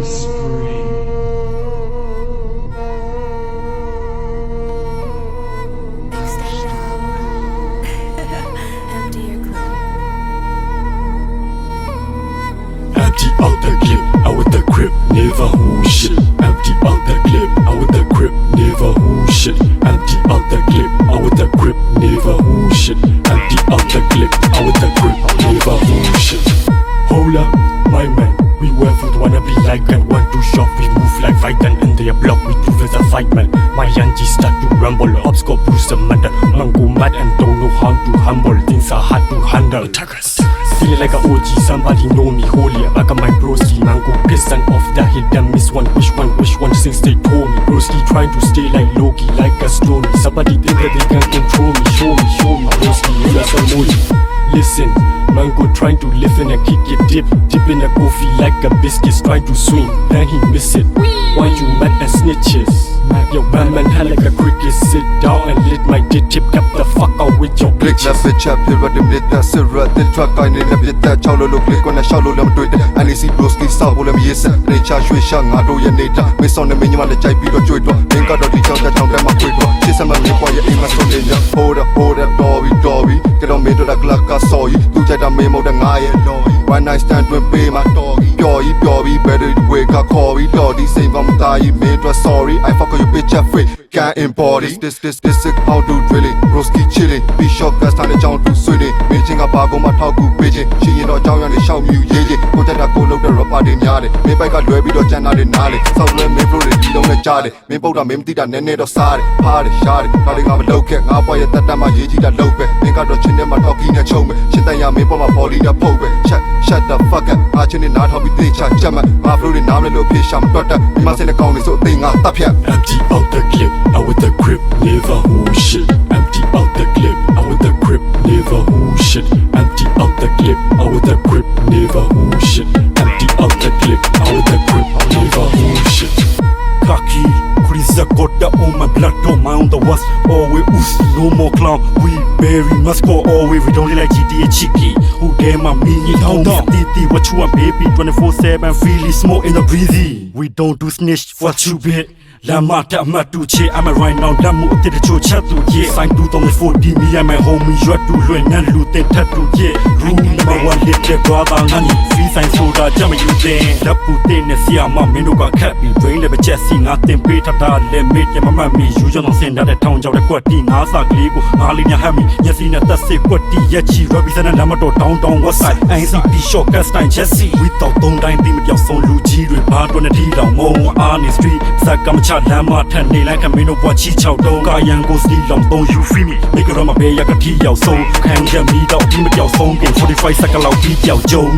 Empty out the clip, I with the grip, never who shit. Empty out the clip, I with the grip, never who shit. Empty out the clip, I with the grip, never who shit. Empty out the clip, I with the grip, never who shit. Hold up, my man, we werewolf wanna be like and want to shop. We move like Vitan in their block, we prove as a fight man. My Yanji start to rumble, hops got Bruce Amanda. Mango mad and don't know how to humble. Things are hard to handle. Attackers. Feeling like a OG, somebody know me holy. I got my broski, mango piston off the hill, then miss one, wish one since they told me. Broski trying to stay like Loki, like a stone. Somebody think that they can control me, show me, broski, you are some holy. Listen, mango trying to lift and kick it, dip in a coffee like a biscuit, trying to swing, then he miss it. Why you mad as snitches? Yo, man had like a cricket, sit down and let my dick tip, cap the fuck out with your click bitches. La bitch up here, but them did that syrup, the truck I need a bit that cholo click on a shallow lam do it, and you see broski saw them yes, they charge with shang, I do your nature, miss on the menu on the JP or joy, then got the reach out that down my quick, she's a man for your aim as on danger, hold up, Dobby, get on me to the clock, I saw you, do that memo than I know. One night stand when pay my doggy, Purey, better wake up, Corey, Lordy, same I'm dying, made was sorry, I fuck your bitch up free, can't import it. This is how to drill it, broski chillin', be shocked that's time to jump to swing it, making a bag on my talk to bitchin', she ain't no down on the show you, go to the go look the rock out in yard, maybe I got Louis or Jana in Nale, so let me blow it, you don't let jar it, maybe I empty that nene or side, party, shot it, nothing of a low cat, I'll buy it that time I hate you that low bit, make out the chin in my talking at home, shit I am for my body in a poke, shut the fuck up, watching it not how we think, jam, my floating now, little fish, I'm butter, we must in the corner, so thing I'll stop here. Empty out the clip, I with the grip, never who shit. Empty out the clip, I with the grip, never who shit. Empty out the clip, I with the grip, never who shit. Empty out the clip, I with the grip, never who shit. Kaki, Krisa got that on my blood, don't mind the worst. Always oost, no more clown. We bury, must go always. We don't like GTA cheeky. Who dare my mini down? Titi, what you want, baby? 24/7, freely smoke in the breezy. We don't do snitch, what you bet? La mata matuche, I'm a right now, Lamu to the chatu, yeah. Sign 2040, me and my homie, you are too low and loot the tattoo, yeah. Rule number one, let the brother, honey. Free sign soda, jam you there. La putin, see, my menuka cappy, brain of a chessing, nothing better, let me get my mammy. You don't send that a town, Java Quati, Nasa, Gligo, Alina Hammy, Yasina, that's a Quati, Yachi, Robinson, and Amato, down, what side? I see the shock, Castine, Jesse. Without don't dine, with your son, Luigi, repart on a deal, more on the street, Sakam. Lama tan ne like a mino watch each out dog. I am go still on bone you free me. Make it on my bay, I got tea out so. Hang your meat out, team with your song. 45 second out beat out Joe.